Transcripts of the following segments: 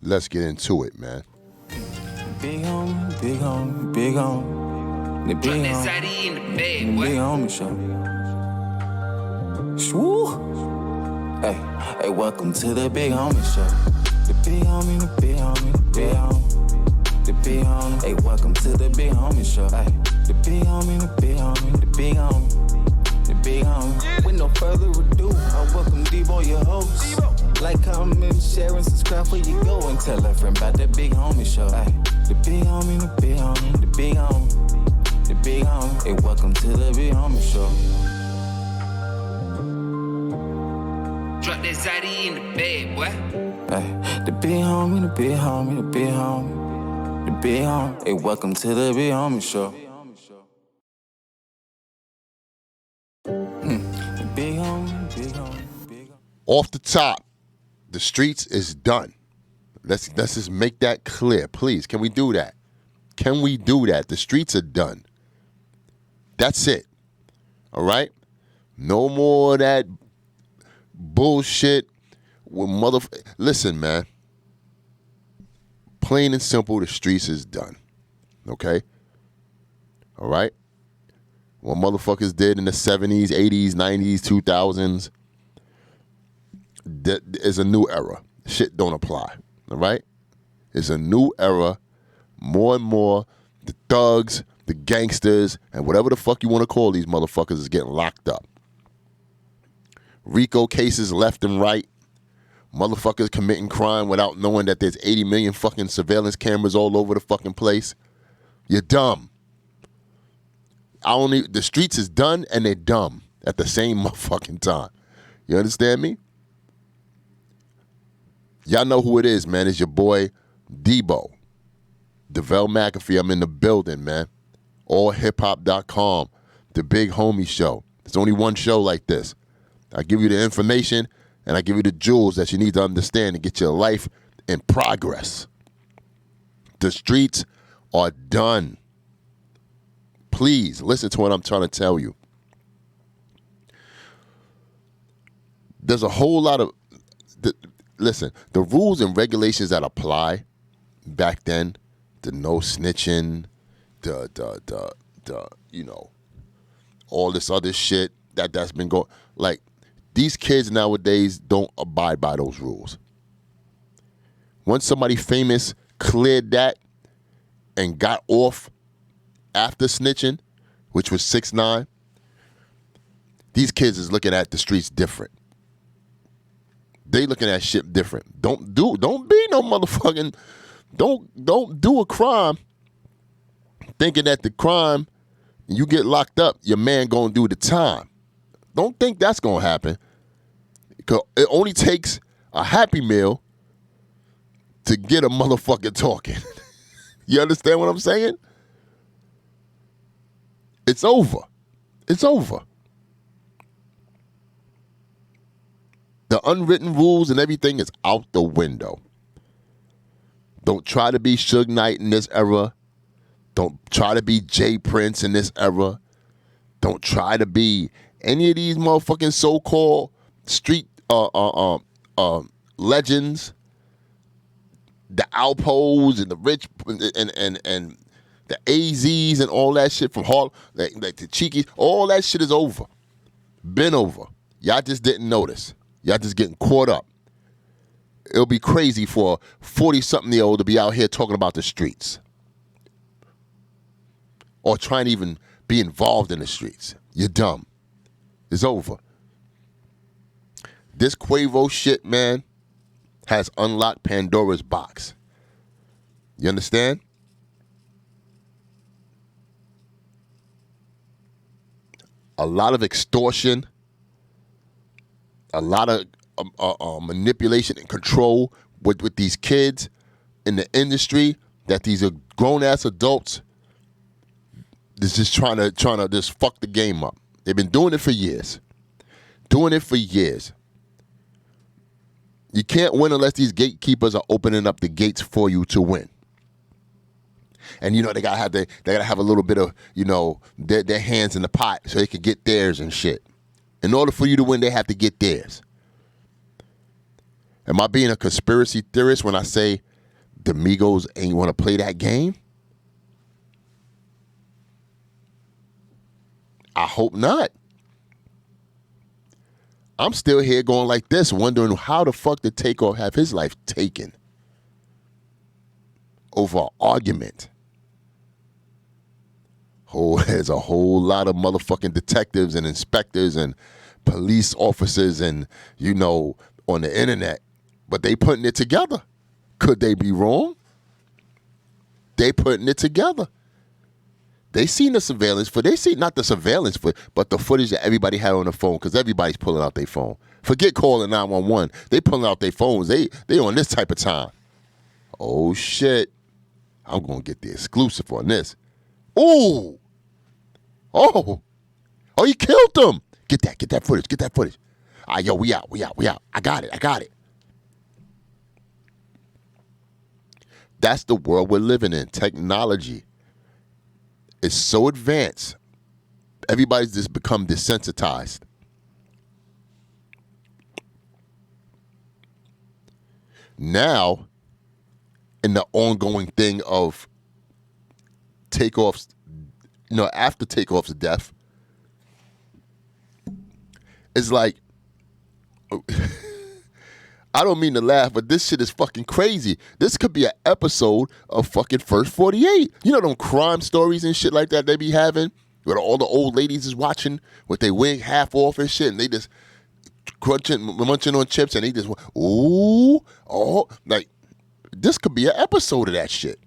Let's get into it, man. Big homie, big homie, big homie. The big homie in the bed, big homie show. Swoo. Hey, welcome to the big homie show. The big homie, the big homie, the big homie. The big homie. Hey, welcome to the big homie show. Hey, the big homie, the big homie, the big homie. The big homie. With no further ado, I welcome Debo, your host. Like, comment, share, and subscribe before you go and tell a friend about the big homie show. Ay, the big homie, the big homie, the big homie, the big homie. Hey, welcome to the big homie show. Drop that zaddy in the bed, boy. Ay, the big homie, the big homie, the big homie, the big homie. Hey, welcome to the big homie show. The big homie, big homie, big homie. Off the top, the streets is done. Let's just make that clear, please. Can we do that? Can we do that? The streets are done. That's it. All right? No more of that bullshit with Listen, man. Plain and simple, the streets is done. Okay? All right? What motherfuckers did in the 70s, 80s, 90s, 2000s, that is a new era. Shit don't apply. All right? It's a new era. More and more, the thugs, the gangsters, and whatever the fuck you want to call these motherfuckers is getting locked up. RICO cases left and right. Motherfuckers committing crime without knowing that there's 80 million fucking surveillance cameras all over the fucking place. You're dumb. The streets is done and they're dumb at the same motherfucking time. You understand me? Y'all know who it is, man. It's your boy, Debo. DeVell McAfee. I'm in the building, man. AllHipHop.com. The Big Homie Show. There's only one show like this. I give you the information and I give you the jewels that you need to understand to get your life in progress. The streets are done. Please listen to what I'm trying to tell you. There's a whole lot of... Listen, the rules and regulations that apply back then, the no snitching, the you know, all this other shit that's been going, like, these kids nowadays don't abide by those rules. Once somebody famous cleared that and got off after snitching, which was 6ix9ine, these kids is looking at the streets different. They looking at shit different. Don't be no motherfucking, don't do a crime thinking that the crime, you get locked up, your man gonna do the time. Don't think that's gonna happen. Because it only takes a Happy Meal to get a motherfucker talking. You understand what I'm saying? It's over. It's over. The unwritten rules and everything is out the window. Don't try to be Suge Knight in this era. Don't try to be Jay Prince in this era. Don't try to be any of these motherfucking so-called street legends. The Alpos and the Rich and the AZs and all that shit from Harlem, like the Cheekies. All that shit is over. Been over. Y'all just didn't notice. Y'all just getting caught up. It'll be crazy for a 40-something-year-old to be out here talking about the streets. Or trying to even be involved in the streets. You're dumb. It's over. This Quavo shit, man, has unlocked Pandora's box. You understand? A lot of extortion, a lot of manipulation and control with these kids in the industry that these are grown-ass adults is just trying to just fuck the game up. They've been doing it for years. You can't win unless these gatekeepers are opening up the gates for you to win. And you know they gotta have a little bit of, you know, their hands in the pot so they can get theirs and shit. In order for you to win, they have to get theirs. Am I being a conspiracy theorist when I say the Migos ain't want to play that game? I hope not. I'm still here going like this, wondering how the fuck did Takeoff have his life taken over an argument? There's a whole lot of motherfucking detectives and inspectors and police officers and, on the internet, but they putting it together. Could they be wrong? They putting it together. They seen the surveillance not the surveillance but the footage that everybody had on the phone, because everybody's pulling out their phone. Forget calling 911. They pulling out their phones. They on this type of time. Oh shit. I'm gonna get the exclusive on this. Ooh. Oh, he killed them. Get that footage. All right, yo, we out. I got it. That's the world we're living in. Technology is so advanced. Everybody's just become desensitized. Now, in the ongoing thing of Takeoff's, after Takeoff's death, it's like, I don't mean to laugh, but this shit is fucking crazy. This could be an episode of fucking First 48. You know them crime stories and shit like that they be having, where all the old ladies is watching with their wig half off and shit, and they just munching on chips, and they just, ooh, oh, like, this could be an episode of that shit.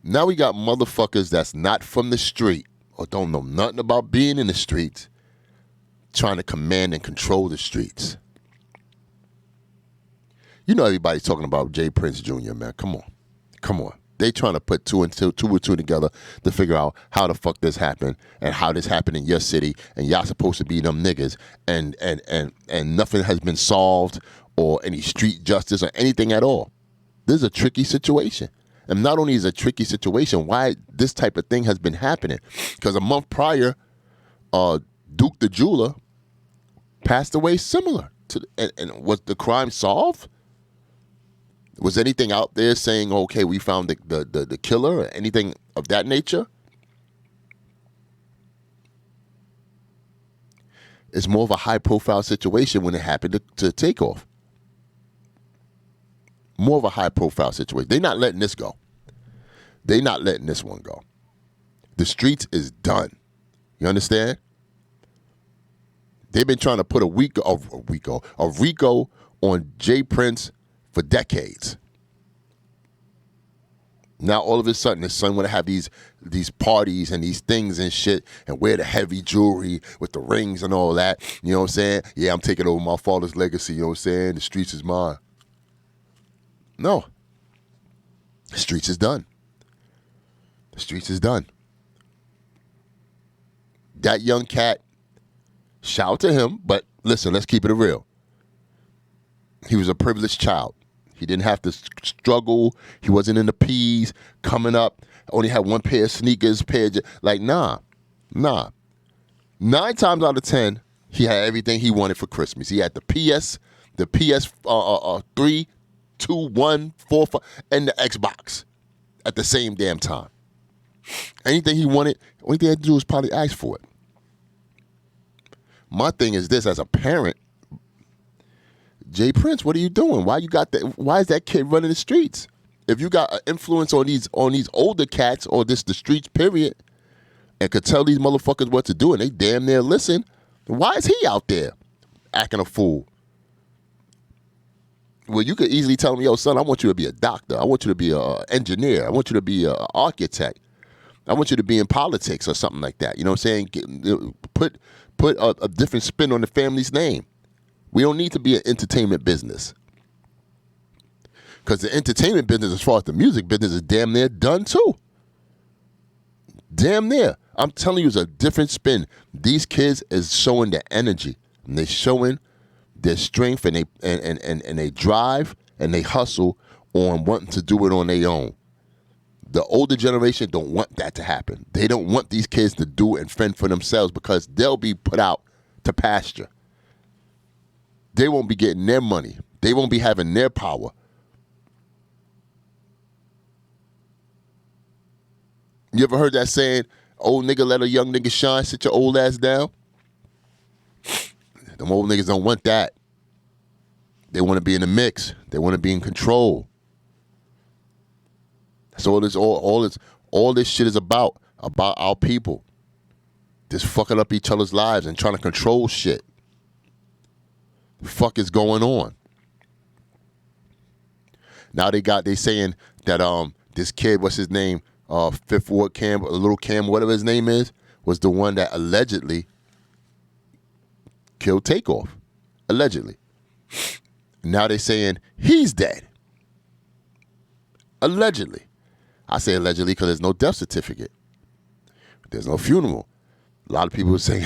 Now we got motherfuckers that's not from the street or don't know nothing about being in the streets trying to command and control the streets. Everybody's talking about Jay Prince Jr., man. Come on. They trying to put two and two together to figure out how the fuck this happened and how this happened in your city, and y'all supposed to be them niggas, and nothing has been solved or any street justice or anything at all. This is a tricky situation. And not only is it a tricky situation, why this type of thing has been happening. Because a month prior, Duke the Jeweler passed away similar. And was the crime solved? Was anything out there saying, okay, we found the killer or anything of that nature? It's more of a high-profile situation when it happened to Takeoff. More of a high-profile situation. They're not letting this go. They're not letting this one go. The streets is done. You understand? They've been trying to put a RICO on Jay Prince for decades. Now all of a sudden his son want to have these parties and these things and shit and wear the heavy jewelry with the rings and all that. You know what I'm saying? Yeah, I'm taking over my father's legacy. You know what I'm saying? The streets is mine. No. The streets is done. The streets is done. That young cat, shout out to him, but listen, let's keep it real. He was a privileged child. He didn't have to struggle. He wasn't in the P's coming up. Only had one pair of sneakers, nah. 9 times out of 10, he had everything he wanted for Christmas. He had the PS 3, 2, 1, 4, 5, and the Xbox at the same damn time. Anything he wanted, only thing he had to do was probably ask for it. My thing is this, as a parent, Jay Prince, what are you doing? Why is that kid running the streets? If you got an influence on these older cats or the streets, period, and could tell these motherfuckers what to do and they damn near listen, why is he out there acting a fool? Well, you could easily tell him, yo, son, I want you to be a doctor. I want you to be an engineer. I want you to be an architect. I want you to be in politics or something like that. You know what I'm saying? Put a different spin on the family's name. We don't need to be an entertainment business. Because the entertainment business, as far as the music business, is damn near done too. Damn near. I'm telling you, it's a different spin. These kids is showing their energy. And they're showing their strength and they drive and they hustle on wanting to do it on their own. The older generation don't want that to happen. They don't want these kids to do and fend for themselves because they'll be put out to pasture. They won't be getting their money. They won't be having their power. You ever heard that saying, old nigga let a young nigga shine, sit your old ass down? Them old niggas don't want that. They want to be in the mix. They want to be in control. That's all this shit is about our people. Just fucking up each other's lives and trying to control shit. The fuck is going on? Now they saying that this kid, what's his name? Fifth Ward Cam, Little Cam, whatever his name is, was the one that allegedly killed Takeoff. Allegedly. Now they saying he's dead. Allegedly. I say allegedly because there's no death certificate. There's no funeral. A lot of people say,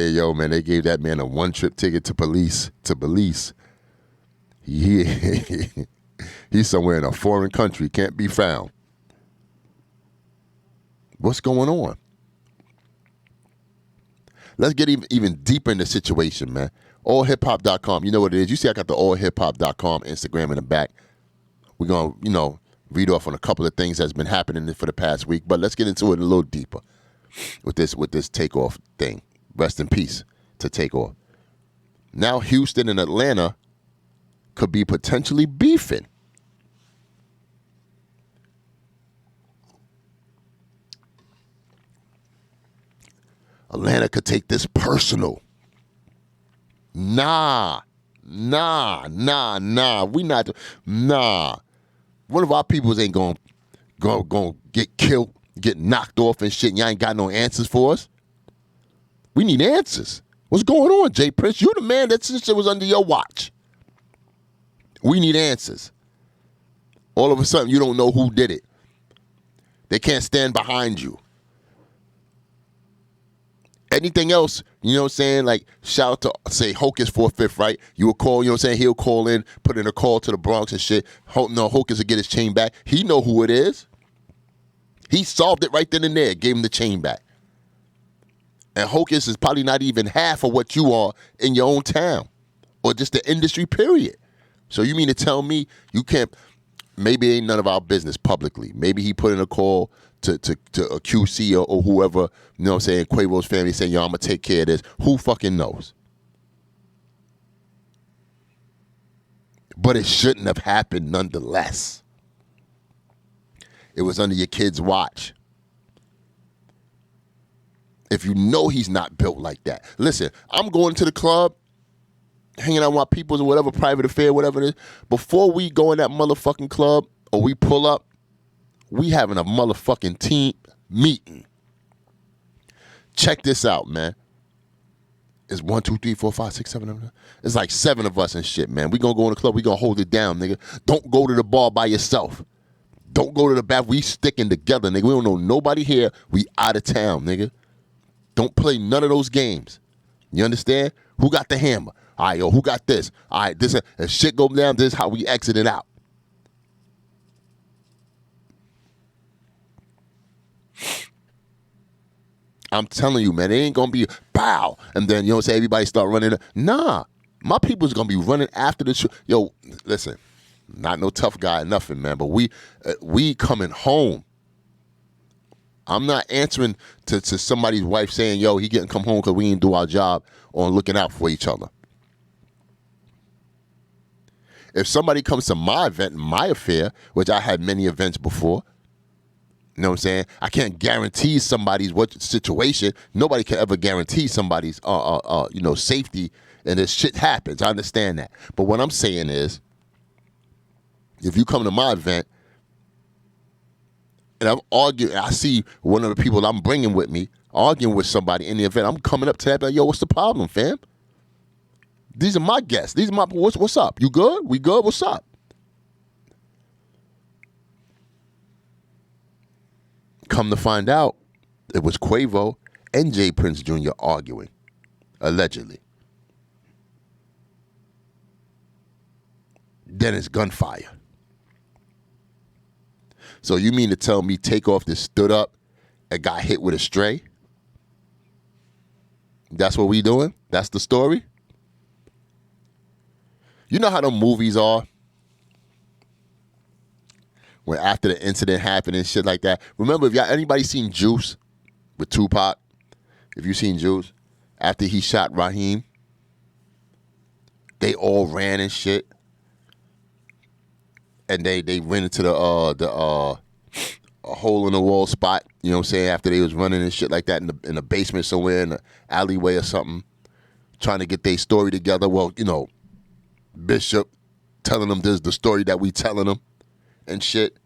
yo, man, they gave that man a one-trip ticket to police. He's somewhere in a foreign country, can't be found. What's going on? Let's get even deeper in the situation, man. AllHipHop.com. You know what it is. You see I got the AllHipHop.com Instagram in the back. We're going to, read off on a couple of things that's been happening for the past week, but let's get into it a little deeper with this Takeoff thing. Rest in peace to Takeoff. Now Houston and Atlanta could be potentially beefing. Atlanta could take this personal. Nah. We not. Nah. One of our peoples ain't gonna get killed, get knocked off and shit, and y'all ain't got no answers for us. We need answers. What's going on, Jay Prince? You the man that shit was under your watch. We need answers. All of a sudden, you don't know who did it. They can't stand behind you. Anything else, you know what I'm saying? Like, shout out to, say, Hocus 4/5, right? You will call, you know what I'm saying? He'll call in, put in a call to the Bronx and shit. Hocus will get his chain back. He know who it is. He solved it right then and there, gave him the chain back. And Hocus is probably not even half of what you are in your own town or just the industry, period. So you mean to tell me you can't, maybe it ain't none of our business publicly. Maybe he put in a call to a QC or whoever, you know what I'm saying, Quavo's family saying, yo, I'm going to take care of this. Who fucking knows? But it shouldn't have happened nonetheless. It was under your kid's watch. If you know he's not built like that. Listen, I'm going to the club, hanging out with my peoples or whatever, private affair, whatever it is. Before we go in that motherfucking club or we pull up, we having a motherfucking team meeting. Check this out, man. It's 1, 2, 3, 4, 5, 6, 7. It's like 7 of us and shit, man. We gonna go in the club. We gonna hold it down, nigga. Don't go to the bar by yourself. Don't go to the bath. We sticking together, nigga. We don't know nobody here. We out of town, nigga. Don't play none of those games. You understand? Who got the hammer? All right, yo, who got this? All right, this, if shit go down, this is how we exit it out. I'm telling you, man, it ain't gonna be pow, and then, you know what I'm saying, everybody start running. Nah, my people's gonna be running after the show. Yo, listen, not no tough guy or nothing, man, but we coming home. I'm not answering to somebody's wife saying, yo, he getting come home because we ain't do our job on looking out for each other. If somebody comes to my event, my affair, which I had many events before, you know what I'm saying? I can't guarantee somebody's what situation. Nobody can ever guarantee somebody's safety, and this shit happens. I understand that. But what I'm saying is, if you come to my event and I'm arguing, I see one of the people I'm bringing with me arguing with somebody in the event, I'm coming up to that, like, yo, what's the problem, fam? These are my guests. These are my, what's up? You good? We good? What's up? Come to find out, it was Quavo and Jay Prince Jr. arguing, allegedly. Then it's gunfire. So you mean to tell me Takeoff just stood up and got hit with a stray? That's what we doing? That's the story? You know how the movies are? When after the incident happened and shit like that. Remember, if anybody seen Juice with Tupac? If you seen Juice, after he shot Raheem, they all ran and shit. And they went into the a hole in the wall spot, you know what I'm saying, after they was running and shit like that in the basement somewhere, in the alleyway or something, trying to get their story together. Well, you know, Bishop telling them this the story that we telling them and shit.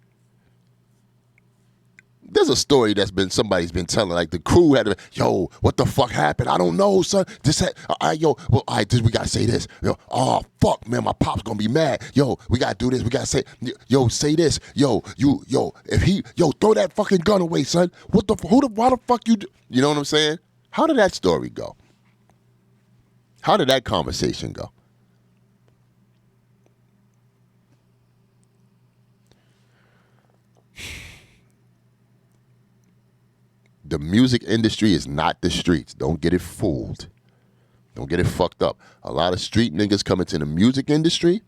There's a story somebody's been telling, like the crew had to, yo, what the fuck happened? I don't know, son. This had, we gotta say this. Yo, oh fuck, man, my pop's gonna be mad. Yo, we gotta do this. We gotta say, yo, say this. Yo, throw that fucking gun away, son. Why the fuck you do? You know what I'm saying? How did that story go? How did that conversation go? The music industry is not the streets. Don't get it fooled. Don't get it fucked up. A lot of street niggas come into the music industry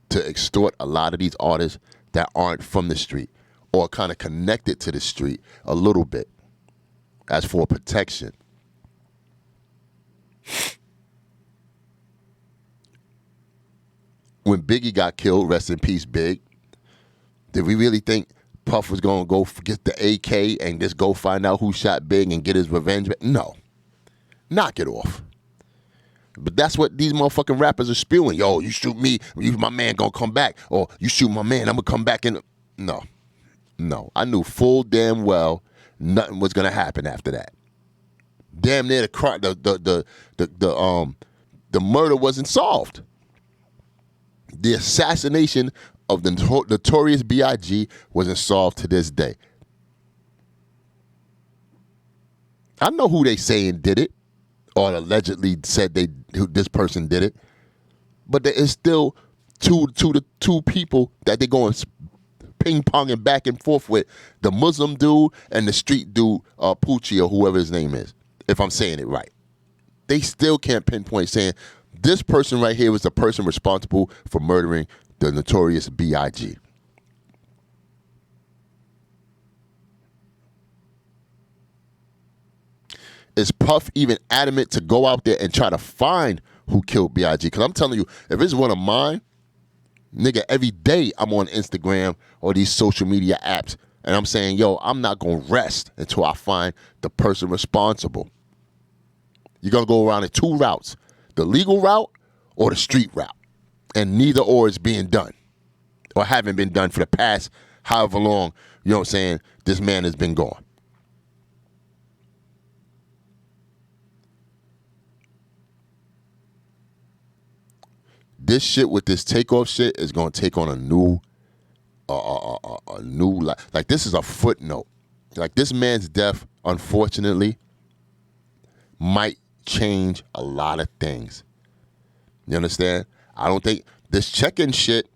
to extort a lot of these artists that aren't from the street or kind of connected to the street a little bit as for protection. When Biggie got killed, rest in peace, Big, did we really think Puff was going to go get the AK and just go find out who shot Big and get his revenge? No. Knock it off. But that's what these motherfucking rappers are spewing. Yo, you shoot me, my man going to come back. Or you shoot my man, I'm going to come back in. No. I knew full damn well nothing was going to happen after that. Damn near the murder wasn't solved. The assassination of the notorious B.I.G. wasn't solved to this day. I know who they saying did it, or allegedly said this person did it, but there is still two people that they going ping-ponging back and forth with, the Muslim dude and the street dude, Poochie or whoever his name is, if I'm saying it right. They still can't pinpoint saying this person right here was the person responsible for murdering the notorious B.I.G. Is Puff even adamant to go out there and try to find who killed B.I.G.? Because I'm telling you, if it's one of mine, nigga, every day I'm on Instagram or these social media apps, and I'm saying, yo, I'm not going to rest until I find the person responsible. You're going to go around in two routes, the legal route or the street route. And neither or is being done or haven't been done for the past however long, you know what I'm saying, this man has been gone. This shit with this Takeoff shit is going to take on a new life. Like, this is a footnote. Like, this man's death, unfortunately, might change a lot of things. You understand? I don't think this check-in shit,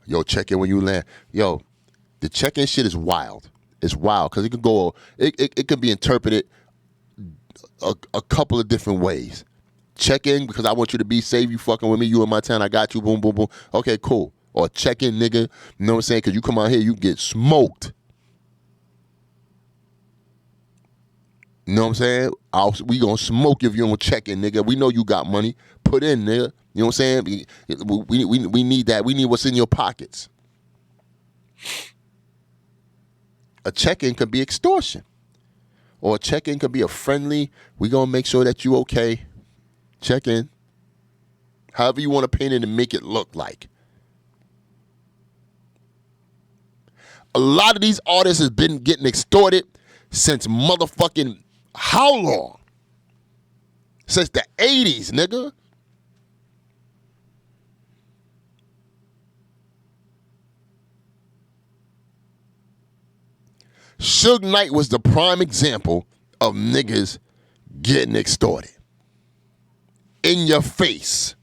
yo, check in when you land. Yo, the check-in shit is wild. It's wild because it can be interpreted a couple of different ways. Check in because I want you to be safe. You fucking with me. You in my town. I got you. Boom, boom, boom. Okay, cool. Or check in, nigga. You know what I'm saying? Because you come out here, you get smoked. You know what I'm saying? We gonna smoke you if you don't check in, nigga. We know you got money. Put in, nigga. You know what I'm saying? We need that. We need what's in your pockets. A check-in could be extortion. Or a check-in could be a friendly, we gonna make sure that you okay. Check-in. However you want to paint it and make it look like. A lot of these artists has been getting extorted since motherfucking how long? Since the 80s, nigga. Suge Knight was the prime example of niggas getting extorted. In your face.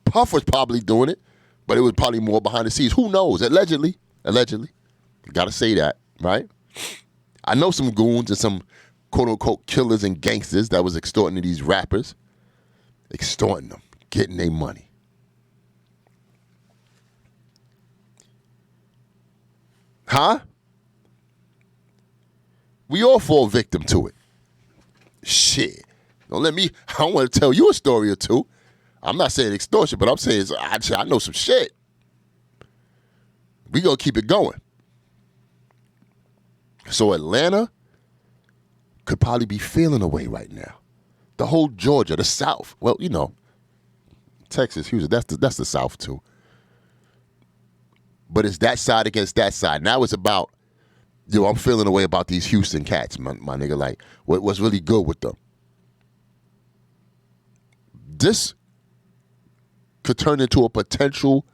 Puff was probably doing it, but it was probably more behind the scenes. Who knows? Allegedly. Gotta say that, right? I know some goons and some quote-unquote killers and gangsters that was extorting these rappers. Extorting them, getting their money. Huh? We all fall victim to it. Shit. Don't let me, I want to tell you a story or two. I'm not saying extortion, but I'm saying I know some shit. We gonna keep it going. So Atlanta could probably be feeling away right now. The whole Georgia, the South. Well, you know, Texas, Houston, that's the South too. But it's that side against that side. Now it's about, yo, I'm feeling away about these Houston cats, my nigga. Like, what's really good with them? This could turn into a potential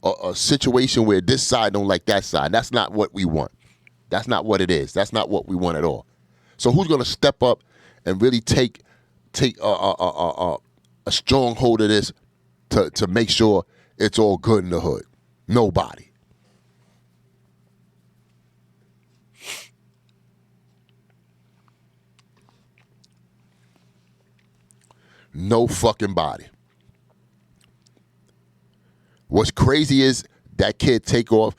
a situation where this side don't like that side. That's not what we want. That's not what it is. That's not what we want at all. So who's gonna step up and really take a strong hold of this to make sure it's all good in the hood? Nobody. No fucking body. What's crazy is that kid take off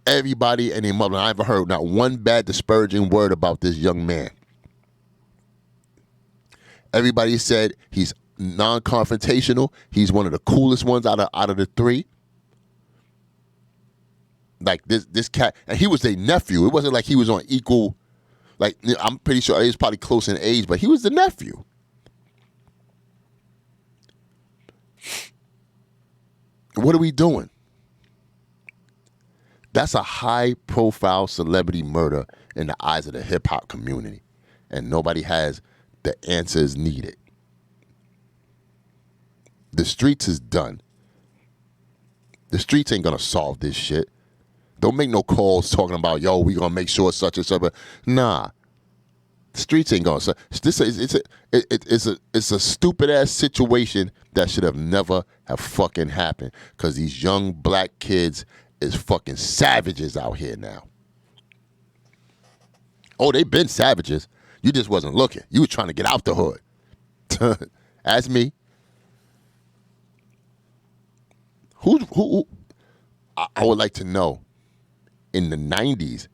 everybody and their mother. I haven't heard not one bad disparaging word about this young man. Everybody said he's non-confrontational. He's one of the coolest ones out of the three. Like this cat, and he was a nephew. It wasn't like he was on equal. Like, I'm pretty sure he was probably close in age, but he was the nephew. What are we doing? That's a high-profile celebrity murder in the eyes of the hip-hop community, and nobody has the answers needed. The streets is done. The streets ain't gonna solve this shit. Don't make no calls talking about, yo, we gonna make sure such and such. Nah, the streets ain't gonna. It's a stupid ass situation that should have never have fucking happened. Cause these young black kids is fucking savages out here now. Oh, they been savages. You just wasn't looking. You was trying to get out the hood. Ask me. Who? I would like to know. In the 90s,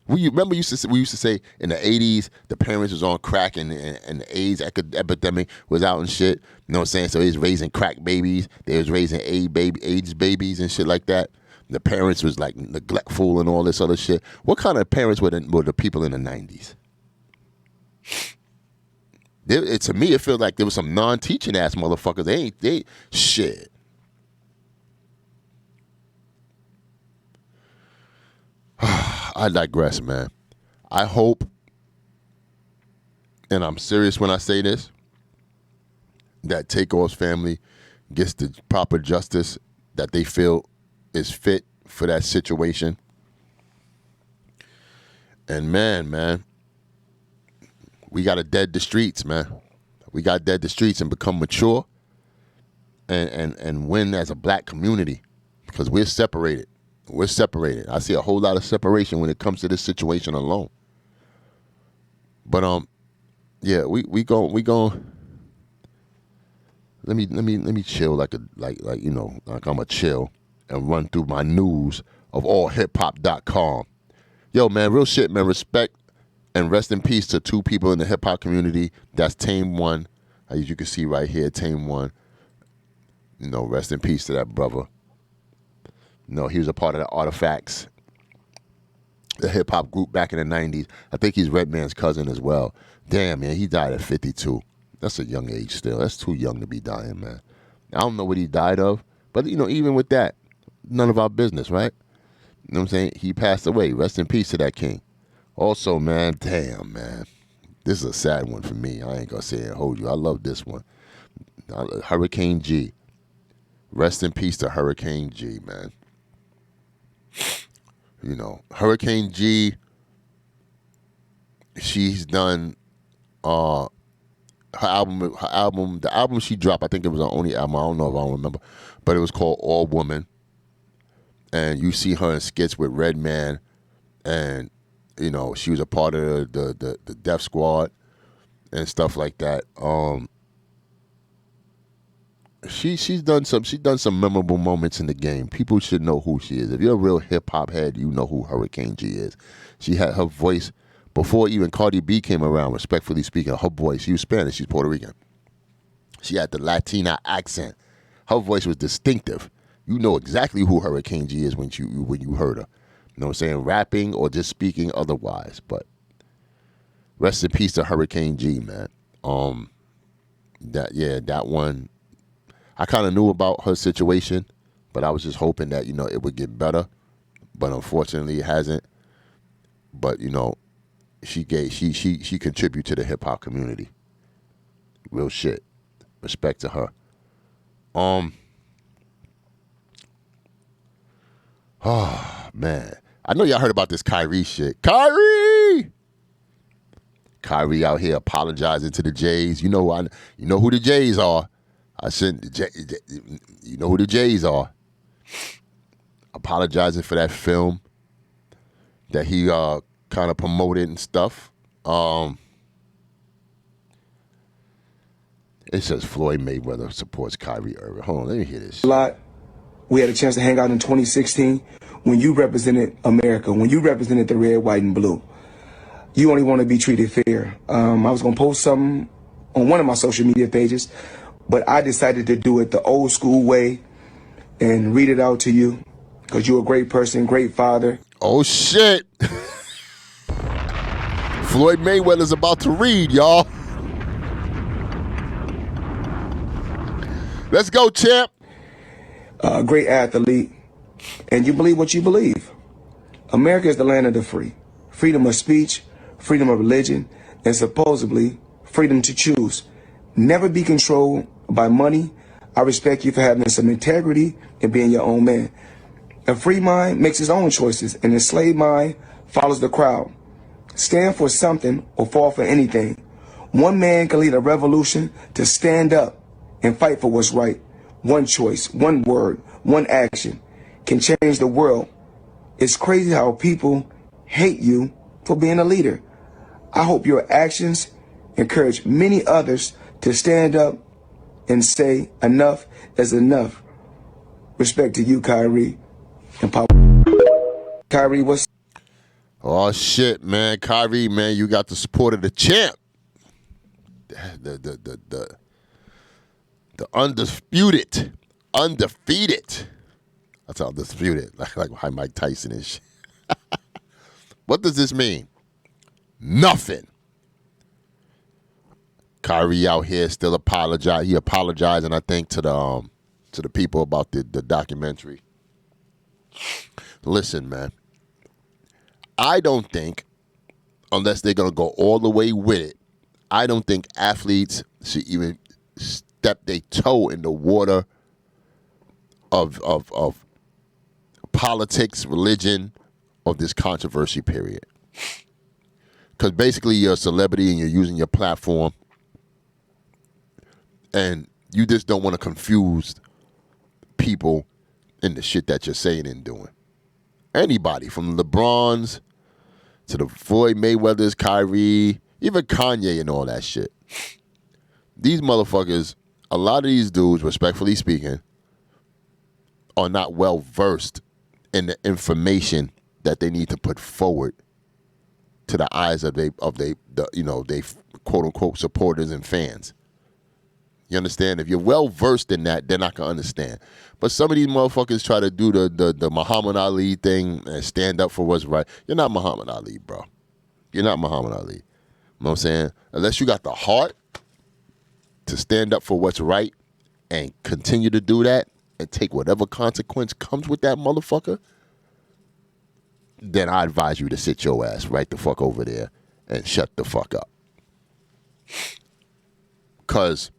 we used to say in the 80s the parents was on crack and the AIDS epidemic was out and shit. You know what I'm saying? So they was raising crack babies, they was raising AIDS babies and shit like that. The parents was like neglectful and all this other shit. What kind of parents were the people in the 90s? To me, it feels like there was some non-teaching ass motherfuckers. They shit. I digress, man. I hope, and I'm serious when I say this, that Takeoff's family gets the proper justice that they feel is fit for that situation. And man, we got to dead the streets, man. We got to dead the streets and become mature and win as a black community, because we're separated. We're separated. I see a whole lot of separation when it comes to this situation alone. But yeah, we go. Let me chill like you know, like I'm a chill and run through my news of allhiphop.com. Yo, man, real shit, man. Respect and rest in peace to two people in the hip hop community. That's Tame One, as you can see right here. Tame One. You know, rest in peace to that brother. No, he was a part of the Artifacts, the hip-hop group back in the 90s. I think he's Redman's cousin as well. Damn, man, he died at 52. That's a young age still. That's too young to be dying, man. I don't know what he died of, but, you know, even with that, none of our business, right? You know what I'm saying? He passed away. Rest in peace to that king. Also, man, damn, man. This is a sad one for me. I ain't going to say it and hold you. I love this one. Hurricane G. Rest in peace to Hurricane G, man. You know, Hurricane G, she's done her album, the album she dropped, I think it was her only album, I don't know if I don't remember, but it was called All Woman. And you see her in skits with Redman and you know she was a part of the Death Squad and stuff like that. She's done some memorable moments in the game. People should know who she is. If you're a real hip hop head, you know who Hurricane G is. She had her voice before even Cardi B came around. Respectfully speaking, her voice. She was Spanish. She's Puerto Rican. She had the Latina accent. Her voice was distinctive. You know exactly who Hurricane G is when you heard her. You know what I'm saying? Rapping or just speaking otherwise. But rest in peace to Hurricane G, man. That one. I kind of knew about her situation, but I was just hoping that, you know, it would get better. But unfortunately, it hasn't. But, you know, she contributed to the hip hop community. Real shit. Respect to her. Oh man. I know y'all heard about this Kyrie shit. Kyrie out here apologizing to the Jays. You know who the Jays are. You know who the Jays are. Apologizing for that film that he kind of promoted and stuff. It says Floyd Mayweather supports Kyrie Irving. Hold on, let me hear this. A lot. We had a chance to hang out in 2016 when you represented America, when you represented the red, white, and blue. You only want to be treated fair. I was going to post something on one of my social media pages, but I decided to do it the old school way and read it out to you because you're a great person, great father. Oh, shit. Floyd Mayweather's about to read, y'all. Let's go, champ. Great athlete, and you believe what you believe. America is the land of the free. Freedom of speech, freedom of religion, and supposedly freedom to choose. Never be controlled by money. I respect you for having some integrity and being your own man. A free mind makes its own choices. An enslaved mind follows the crowd. Stand for something or fall for anything. One man can lead a revolution to stand up and fight for what's right. One choice, one word, one action can change the world. It's crazy how people hate you for being a leader. I hope your actions encourage many others to stand up and say enough is enough. Respect to you, Kyrie. And Papa. Kyrie, what's... Oh, shit, man. Kyrie, man, you got the support of the champ. The undefeated. That's undisputed. Like Mike Tyson and shit. What does this mean? Nothing. Kyrie out here still apologize. He apologizing, I think, to the people about the documentary. Listen, man. I don't think, unless they're gonna go all the way with it, I don't think athletes should even step their toe in the water of politics, religion, of this controversy period. Because basically you're a celebrity and you're using your platform and you just don't want to confuse people in the shit that you're saying and doing. Anybody, from LeBrons to the Floyd Mayweathers, Kyrie, even Kanye and all that shit. These motherfuckers, a lot of these dudes, respectfully speaking, are not well versed in the information that they need to put forward to the eyes of they quote unquote supporters and fans. You understand? If you're well versed in that, then I can understand. But some of these motherfuckers try to do the Muhammad Ali thing and stand up for what's right. You're not Muhammad Ali, bro. You're not Muhammad Ali. You know what I'm saying? Unless you got the heart to stand up for what's right and continue to do that and take whatever consequence comes with that motherfucker, then I advise you to sit your ass right the fuck over there and shut the fuck up. Because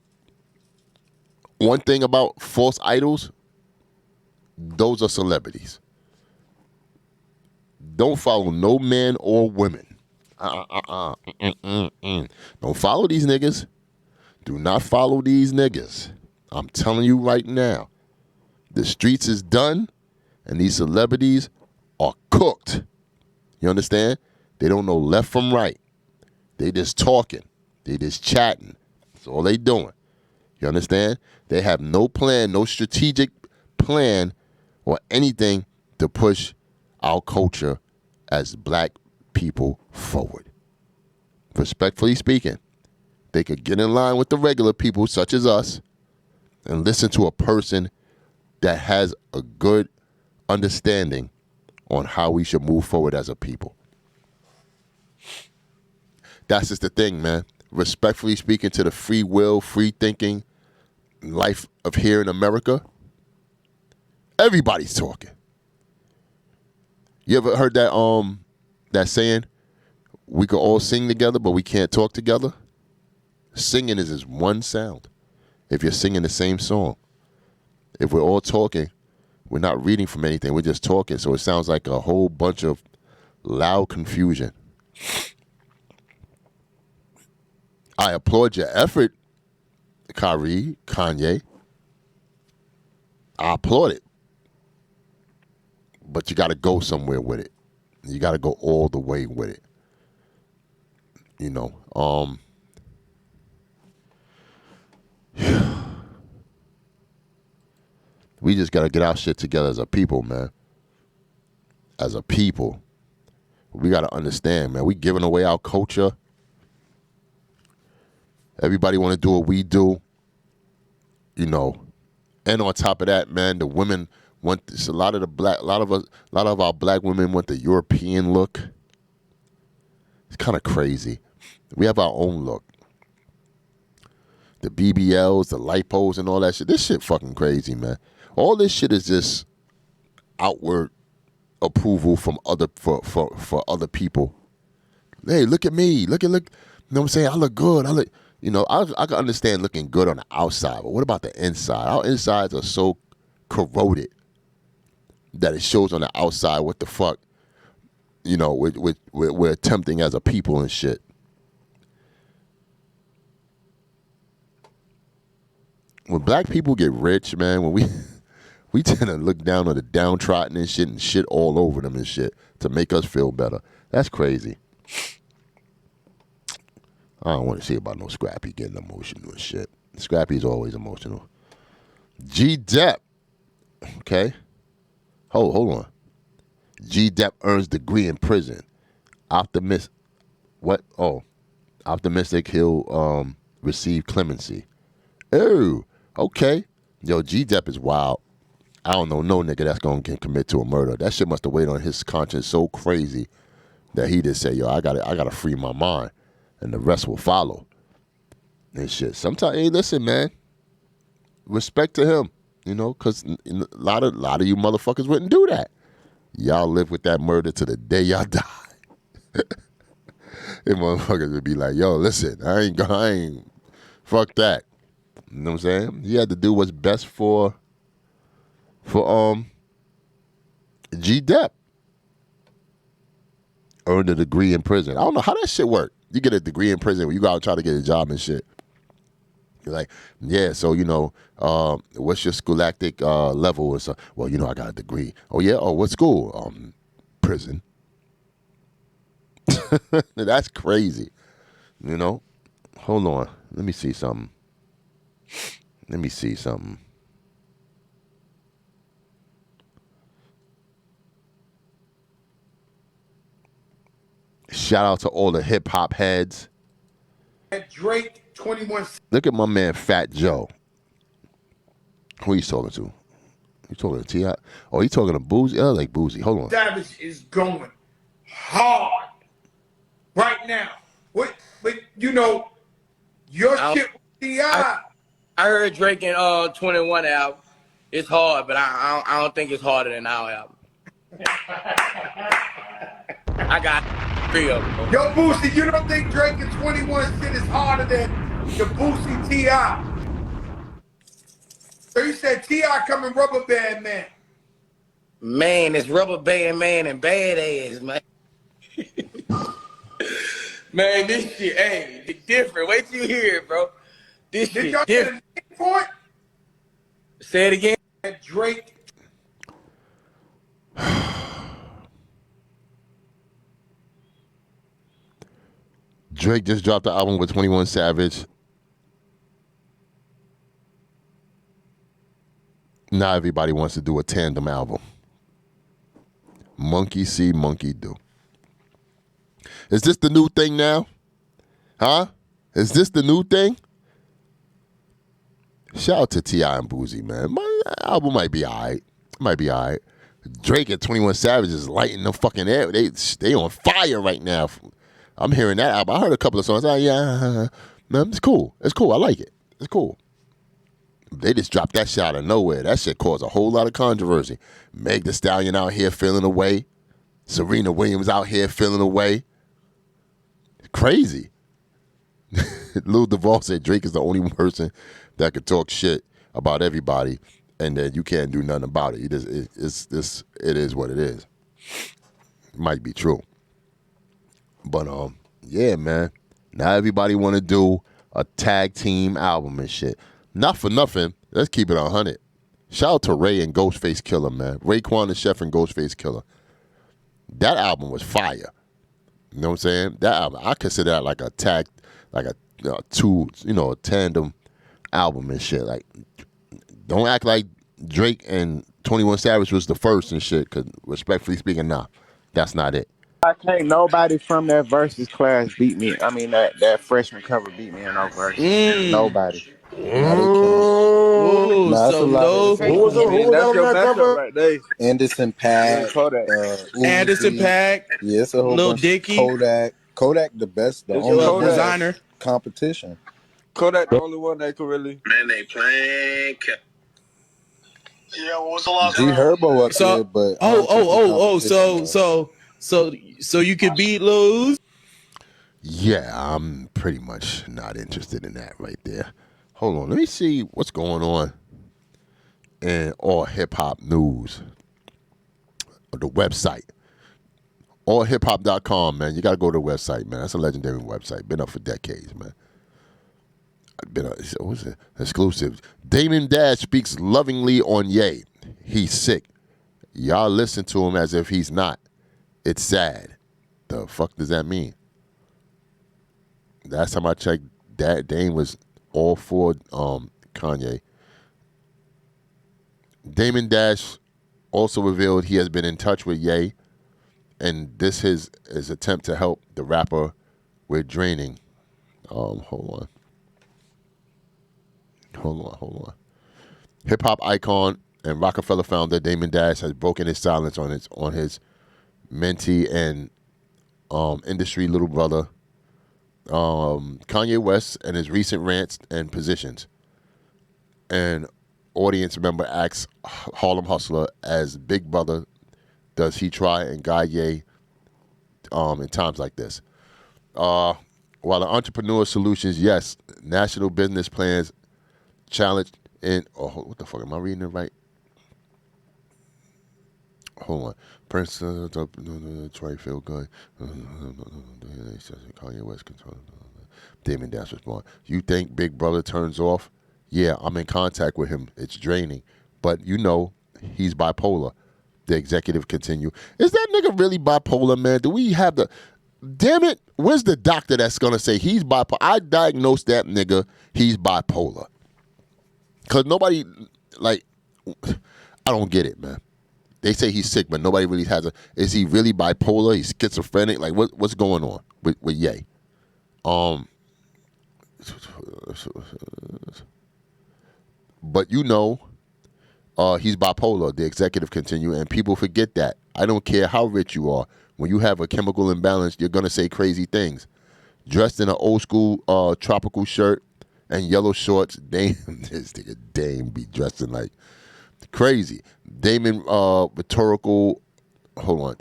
one thing about false idols, those are celebrities. Don't follow no men or women. Don't follow these niggas. Do not follow these niggas. I'm telling you right now. The streets is done, and these celebrities are cooked. You understand? They don't know left from right. They just talking. They just chatting. That's all they doing. You understand? They have no plan, no strategic plan or anything to push our culture as black people forward. Respectfully speaking, they could get in line with the regular people such as us and listen to a person that has a good understanding on how we should move forward as a people. That's just the thing, man. Respectfully speaking to the free will, free thinking life of here in America, everybody's talking. You ever heard that saying, we could all sing together, but we can't talk together? Singing is just one sound. If you're singing the same song. If we're all talking, we're not reading from anything, we're just talking. So it sounds like a whole bunch of loud confusion. I applaud your effort, Kyrie, Kanye. I applaud it. But you got to go somewhere with it. You got to go all the way with it. You know, we just got to get our shit together as a people, man. As a people. We got to understand, man. We giving away our culture. Everybody want to do what we do. You know. And on top of that, man, the women want this. A lot of our black women want the European look. It's kind of crazy. We have our own look. The BBLs, the lipos, and all that shit. This shit fucking crazy, man. All this shit is just outward approval from for other people. Hey, look at me. Look. You know what I'm saying? I look good. I can understand looking good on the outside, but what about the inside? Our insides are so corroded that it shows on the outside what the fuck, you know, we're attempting as a people and shit. When black people get rich, man, when we tend to look down on the downtrodden and shit all over them and shit to make us feel better. That's crazy. I don't want to see about no Scrappy getting emotional and shit. Scrappy's always emotional. G. Depp. Okay. Hold on. G. Depp earns degree in prison. Optimistic he'll receive clemency. Oh, okay. Yo, G. Depp is wild. I don't know no nigga that's gonna commit to a murder. That shit must have weighed on his conscience so crazy that he just said, yo, I gotta free my mind. And the rest will follow. And shit. Sometimes, hey, listen, man. Respect to him. You know, because a lot of you motherfuckers wouldn't do that. Y'all live with that murder to the day y'all die. Them motherfuckers would be like, yo, listen, I ain't, fuck that. You know what I'm saying? He had to do what's best for G. Depp. Earned a degree in prison. I don't know how that shit work. You get a degree in prison when you go out and try to get a job and shit. You're like, yeah, so, you know, what's your scholastic level? Or so, well, you know, I got a degree. Oh, yeah? Oh, what school? Prison. That's crazy. You know? Hold on. Let me see something. Shout out to all the hip hop heads. Drake 21. Look at my man Fat Joe. Who he's talking to? You talking to T.I.? Oh, he talking to Boozy? I like Boozy. Hold on. Savage is going hard right now. But you know, your shit with T.I. I heard Drake and 21 album. It's hard, but I don't think it's harder than our album. I got 3 of them. Yo, Boosie, you don't think Drake and 21 shit is harder than the Boosie T.I.? So you said T.I. coming Rubber Band Man. Man, it's Rubber Band Man and Badass, man. Man, this shit, hey, it's different. Wait till you hear it, bro. This Did shit y'all get a different. name for it? Say it again. Drake. Drake just dropped the album with 21 Savage. Now everybody wants to do a tandem album. Monkey see, monkey do. Is this the new thing now? Huh? Is this the new thing? Shout out to T.I. and Boozy, man. My album might be all right. Might be all right. Drake and 21 Savage is lighting the fucking air. They on fire right now. I'm hearing that album. I heard a couple of songs. Yeah, man, it's cool. It's cool. I like it. It's cool. They just dropped that shit out of nowhere. That shit caused a whole lot of controversy. Meg Thee Stallion out here feeling away. Serena Williams out here feeling away. Crazy. Lil Duval said Drake is the only person that could talk shit about everybody, and that you can't do nothing about it. It is what it is. Might be true, but yeah, man. Now everybody want to do a tag team album and shit. Not for nothing. Let's keep it 100. Shout out to Ray and Ghostface Killer, man. Raekwon the Chef and Ghostface Killer. That album was fire. You know what I'm saying? That album, I consider that like a tag, like a a tandem album and shit. Like, don't act like Drake and 21 Savage was the first and shit, because respectfully speaking, nah, that's not it. I can't nobody from that versus class beat me. I mean that freshman cover beat me in no verse. Nobody. Nah, they can't. Ooh, Nah, that's a so lot no. of Who was That's on your that backup cover? right there. Anderson Paak, Kodak. Anderson Uzi. Paak, Yeah, it's a whole Lil bunch. Dicky. Kodak, the best, the It's only Kodak. one Designer. competition. Kodak the only one that could really. Man, they playing. Yeah, what was the last G round? Herbo up So there, but I don't think he competition, So you could beat Lose. Yeah, I'm pretty much not interested in that right there. Hold on, let me see what's going on in all hip hop news. The website, allhiphop.com, man. You got to go to the website, man. That's a legendary website. Been up for decades, man. What's it? Exclusive. Damon Dash speaks lovingly on Ye. He's sick. Y'all listen to him as if he's not. It's sad. The fuck does that mean? Last time I checked, Dame was all for Kanye. Damon Dash also revealed he has been in touch with Ye, and this is his attempt to help the rapper with draining. Hold on. Hip hop icon and Rockefeller founder Damon Dash has broken his silence on his mentee and industry little brother Kanye West and his recent rants and positions. An audience member asks Harlem Hustler, as Big Brother, does he try and guide Ye in times like this? While the entrepreneur solutions, yes, national business plans challenge in. Oh, what the fuck? Am I reading it right? Hold on. Prince Troy feel good. Kanye West control. Damon Dash response. You think Big Brother turns off? Yeah, I'm in contact with him. It's draining. But you know, he's bipolar. The executive continue. Is that nigga really bipolar, man? Do we have the... Damn it. Where's the doctor that's going to say he's bipolar? I diagnosed that nigga. He's bipolar. Because nobody... Like... I don't get it, man. They say he's sick, but nobody really has a... Is he really bipolar? He's schizophrenic? Like, what's going on with Ye? But you know, he's bipolar, the executive continue, and people forget that. I don't care how rich you are. When you have a chemical imbalance, you're going to say crazy things. Dressed in an old school tropical shirt and yellow shorts, Dame, this nigga Dame be dressing like crazy. Damon rhetorical, hold on,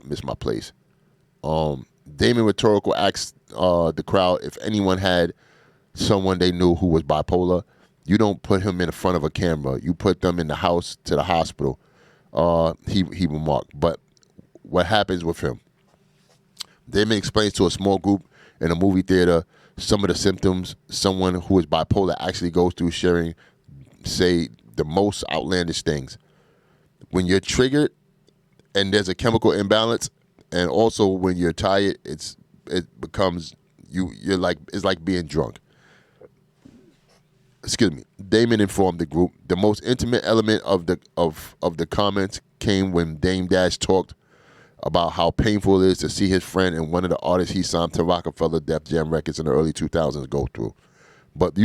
missed my place. Damon rhetorical asked the crowd if anyone had someone they knew who was bipolar. You don't put him in front of a camera. You put them in the house to the hospital. He remarked. But what happens with him? Damon explains to a small group in a movie theater some of the symptoms someone who is bipolar actually goes through, sharing, say, the most outlandish things. When you're triggered and there's a chemical imbalance, and also when you're tired, it becomes you're like, it's like being drunk. Excuse me. Damon informed the group the most intimate element of the comments came when Dame Dash talked about how painful it is to see his friend and one of the artists he signed to Rockefeller Def Jam Records in the early 2000s go through. But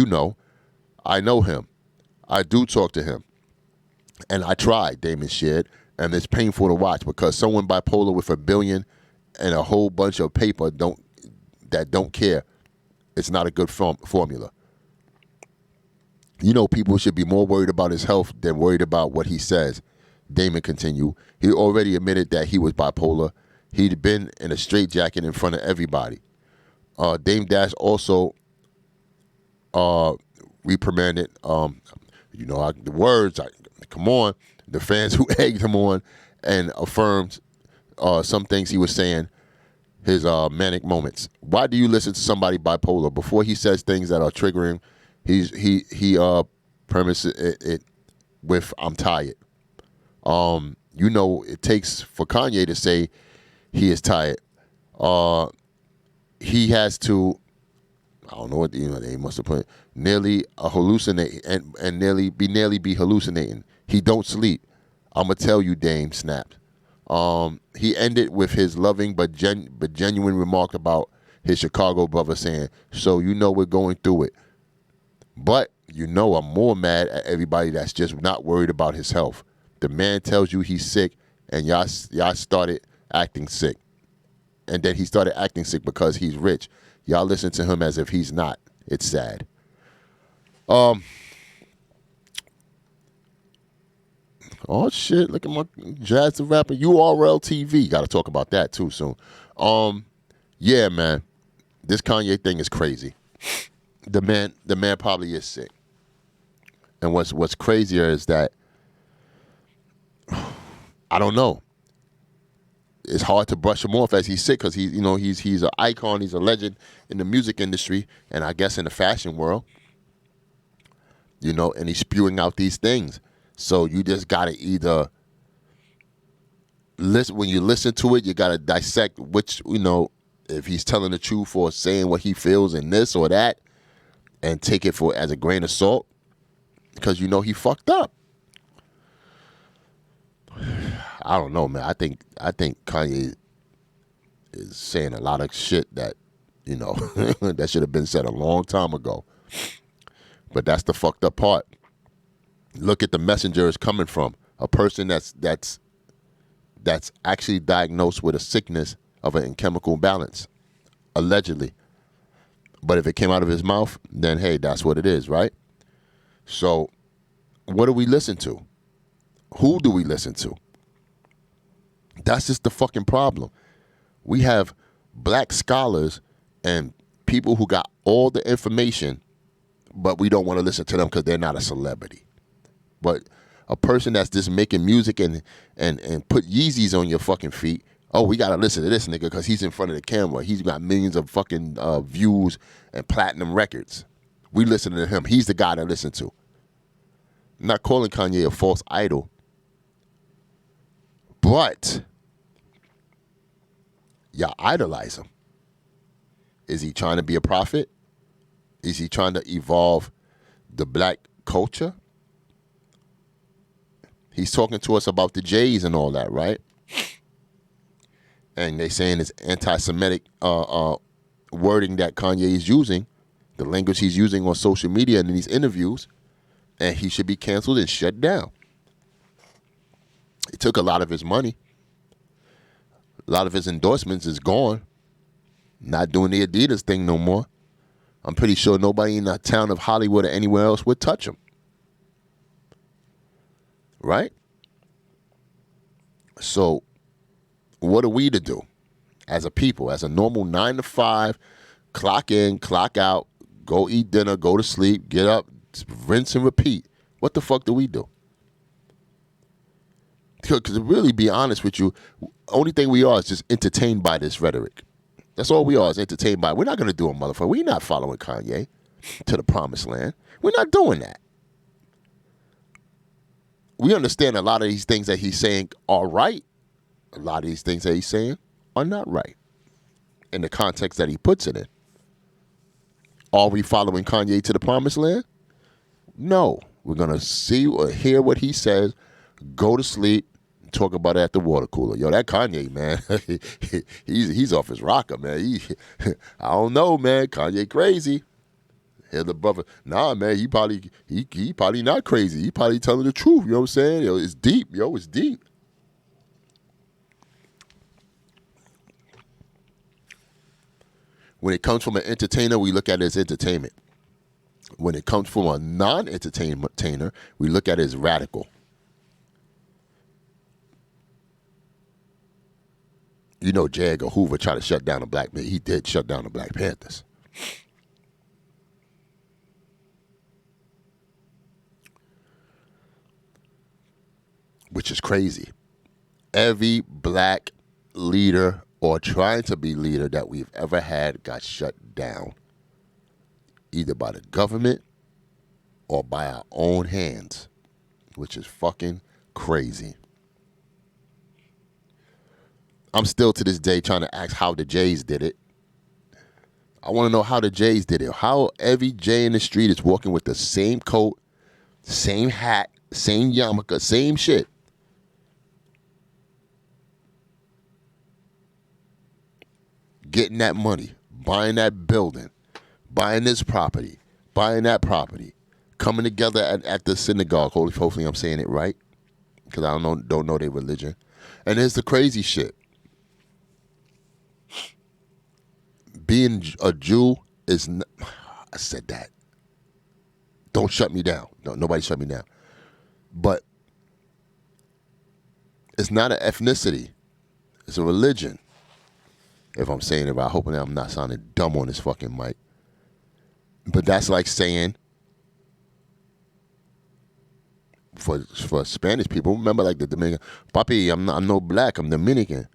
I know him. I do talk to him. And I tried, Damon shared, and it's painful to watch because someone bipolar with $1 billion and a whole bunch of paper that don't care. It's not a good formula. People should be more worried about his health than worried about what he says. Damon continued. He already admitted that he was bipolar. He'd been in a straitjacket in front of everybody. Dame Dash also reprimanded, the words, come on, the fans who egged him on and affirmed some things he was saying, his manic moments. Why do you listen to somebody bipolar? Before he says things that are triggering, he premises it with "I'm tired." It takes for Kanye to say he is tired. He has to, I don't know what they must have put, nearly hallucinate and nearly be hallucinating. He don't sleep. I'ma tell you, Dame snapped. He ended with his loving but genuine remark about his Chicago brother saying, "So we're going through it. But I'm more mad at everybody that's just not worried about his health. The man tells you he's sick, and y'all started acting sick. And then he started acting sick because he's rich. Y'all listen to him as if he's not. It's sad." Oh shit! Look at my Jazz the Rapper URL TV. Got to talk about that too soon. Yeah, man, this Kanye thing is crazy. The man probably is sick. And what's crazier is that I don't know. It's hard to brush him off as he's sick because he's an icon, he's a legend in the music industry, and I guess in the fashion world. And he's spewing out these things. So you just gotta either listen. When you listen to it, you gotta dissect which, if he's telling the truth or saying what he feels in this or that, and take it as a grain of salt, because he fucked up. I don't know, man. I think Kanye is saying a lot of shit that that should have been said a long time ago. But that's the fucked up part. Look at the messenger it's coming from. A person that's actually diagnosed with a sickness of an chemical imbalance, allegedly. But if it came out of his mouth, then hey, that's what it is, right? So what do we listen to? Who do we listen to? That's just the fucking problem. We have black scholars and people who got all the information, but we don't want to listen to them because they're not a celebrity. But a person that's just making music and put Yeezys on your fucking feet, oh, we got to listen to this nigga because he's in front of the camera. He's got millions of fucking views and platinum records. We listen to him. He's the guy to listen to. I'm not calling Kanye a false idol. But y'all idolize him. Is he trying to be a prophet? Is he trying to evolve the black culture? He's talking to us about the Jays and all that, right? And they saying it's anti-Semitic wording that Kanye is using, the language he's using on social media and in these interviews, and he should be canceled and shut down. It took a lot of his money. A lot of his endorsements is gone. Not doing the Adidas thing no more. I'm pretty sure nobody in the town of Hollywood or anywhere else would touch him. Right? So, what are we to do as a people, as a normal 9 to 5, clock in, clock out, go eat dinner, go to sleep, get up, rinse and repeat? What the fuck do we do? Because to really be honest with you, only thing we are is just entertained by this rhetoric. That's all we are, is entertained by. We're not going to do a motherfucker. We're not following Kanye to the promised land. We're not doing that. We understand a lot of these things that he's saying are right. A lot of these things that he's saying are not right in the context that he puts it in. Are we following Kanye to the promised land? No. We're going to see or hear what he says, go to sleep, talk about it at the water cooler. Yo, that Kanye, man, he's off his rocker, man. I don't know, man. Kanye crazy. Hear the brother, nah, man, he probably not crazy. He probably telling the truth, you know what I'm saying? Yo, it's deep, it's deep. When it comes from an entertainer, we look at it as entertainment. When it comes from a non-entertainer, we look at it as radical. You know, J. Edgar Hoover tried to shut down the Black Panthers. He did shut down the Black Panthers. Which is crazy. Every black leader or trying to be leader that we've ever had got shut down. Either by the government or by our own hands, which is fucking crazy. I'm still to this day trying to ask how the Jays did it. I want to know how the Jays did it. How every Jay in the street is walking with the same coat, same hat, same yarmulke, same shit. Getting that money, buying that building, buying this property, buying that property, coming together at the synagogue. Hopefully I'm saying it right, because I don't know their religion. And here's the crazy shit. Being a Jew is not, I said that. Don't shut me down. No, nobody shut me down. But it's not an ethnicity. It's a religion. If I'm saying it right, hoping I'm not sounding dumb on this fucking mic. But that's like saying, for Spanish people, remember like the Dominican, Papi, I'm no black, I'm Dominican.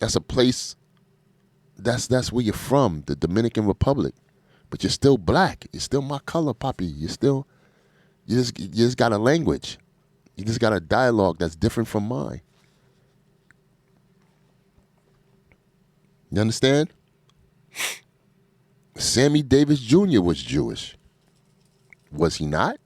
That's a place, that's where you're from, the Dominican Republic. But you're still black. You're still my color, Papi. You just got a language. You just got a dialogue that's different from mine. You understand? Sammy Davis Jr. was Jewish. Was he not?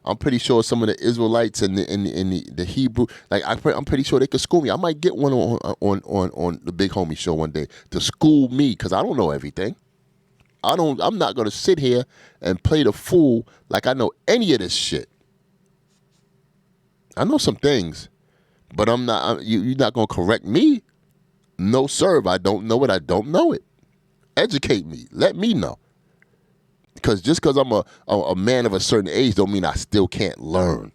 I'm pretty sure some of the Israelites and the Hebrew, like I'm pretty sure they could school me. I might get one on the Big Homie Show one day to school me, because I don't know everything. I'm not gonna sit here and play the fool like I know any of this shit. I know some things, but you're not gonna correct me. No, sir. If I don't know it, I don't know it. Educate me. Let me know. Because just because I'm a man of a certain age don't mean I still can't learn.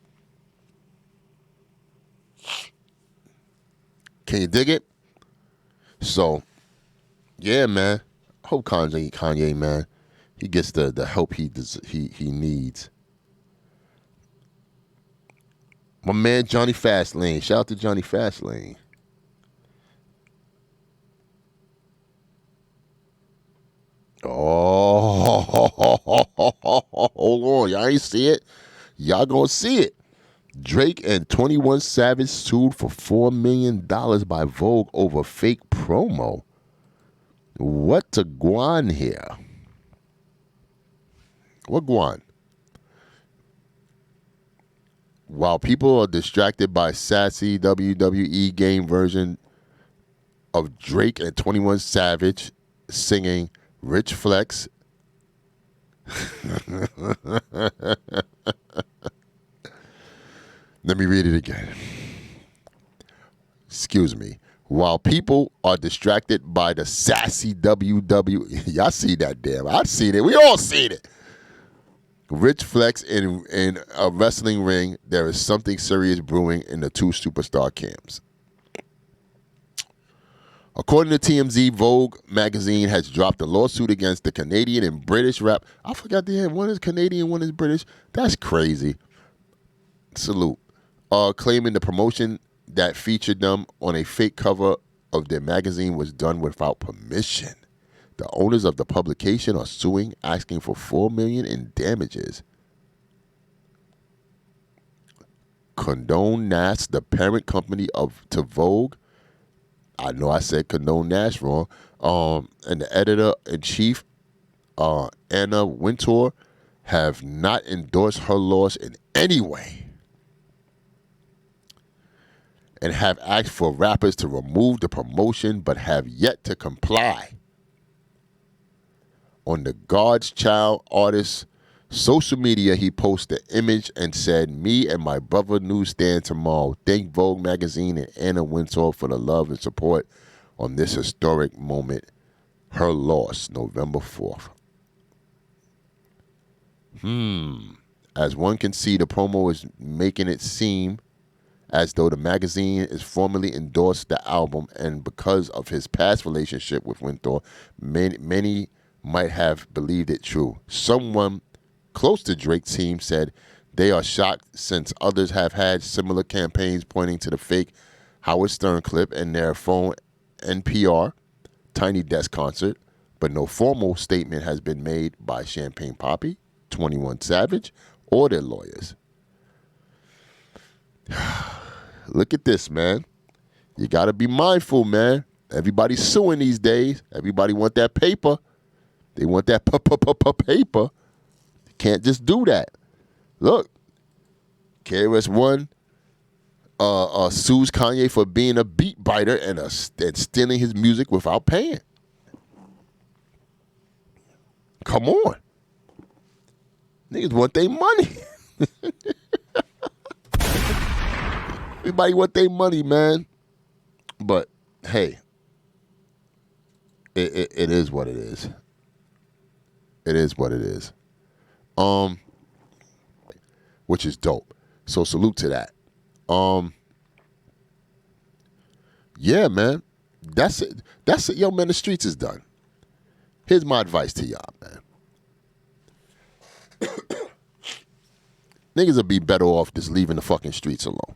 Can you dig it? So, yeah, man. I hope Kanye, man, he gets the help he needs. My man Johnny Fastlane. Shout out to Johnny Fastlane. Oh, hold on. Y'all ain't see it? Y'all gonna see it. Drake and 21 Savage sued for $4 million by Vogue over fake promo. What to guan here? What guan? While people are distracted by sassy WWE game version of Drake and 21 Savage singing Rich Flex. Let me read it again. Excuse me. While people are distracted by the sassy WWE, y'all see that damn. I've seen it. We all seen it. Rich Flex in a wrestling ring. There is something serious brewing in the two superstar camps. According to TMZ, Vogue magazine has dropped a lawsuit against the Canadian and British rap. I forgot the end. One is Canadian, one is British. That's crazy. Salute. Claiming the promotion that featured them on a fake cover of their magazine was done without permission. The owners of the publication are suing, asking for $4 million in damages. Condone Nast, the parent company to Vogue, I know I said Condone Nast wrong, and the editor-in-chief, Anna Wintour, have not endorsed her loss in any way and have asked for rappers to remove the promotion but have yet to comply. On the God's Child artist's social media, he posted an image and said, "Me and my brother newsstand tomorrow. Thank Vogue magazine and Anna Wintour for the love and support on this historic moment. Her loss, November 4th. As one can see, the promo is making it seem as though the magazine is formally endorsed the album, and because of his past relationship with Wintour, many might have believed it true. Someone close to Drake's team said they are shocked since others have had similar campaigns pointing to the fake Howard Stern clip in their phone NPR Tiny Desk concert, but no formal statement has been made by Champagne Papi, 21 Savage, or their lawyers. Look at this, man. You got to be mindful, man. Everybody's suing these days. Everybody want that paper. They want that paper. You can't just do that. Look, KRS-One sues Kanye for being a beat biter and stealing his music without paying. Come on. Niggas want their money. Everybody want their money, man. But, hey, it is what it is. It is what it is. Which is dope. So salute to that. Yeah, man. That's it. That's it. Yo, man, the streets is done. Here's my advice to y'all, man. Niggas will be better off just leaving the fucking streets alone.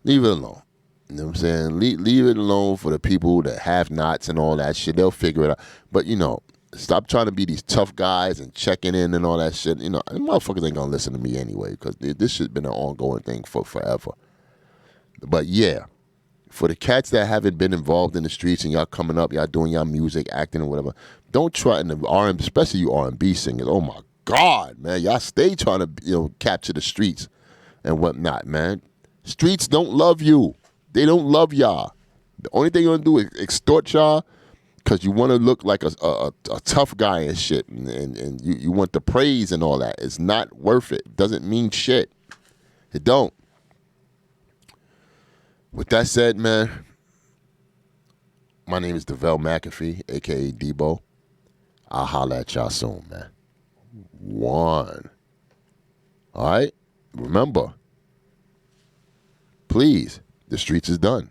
Leave it alone. You know what I'm saying? Leave it alone for the people that have nots and all that shit. They'll figure it out. But, you know, stop trying to be these tough guys and checking in and all that shit. You know, motherfuckers ain't gonna listen to me anyway because this shit's been an ongoing thing for forever. But, yeah, for the cats that haven't been involved in the streets and y'all coming up, y'all doing y'all music, acting or whatever, don't try, in the R&B, especially you R&B singers, oh my God, man, y'all stay trying to, you know, capture the streets and whatnot, man. Streets don't love you. They don't love y'all. The only thing you're going to do is extort y'all because you want to look like a tough guy and shit, and you want the praise and all that. It's not worth it. It doesn't mean shit. It don't. With that said, man, my name is DeVell McAfee, a.k.a. Debo. I'll holler at y'all soon, man. One. All right? Remember, please, the streets is done.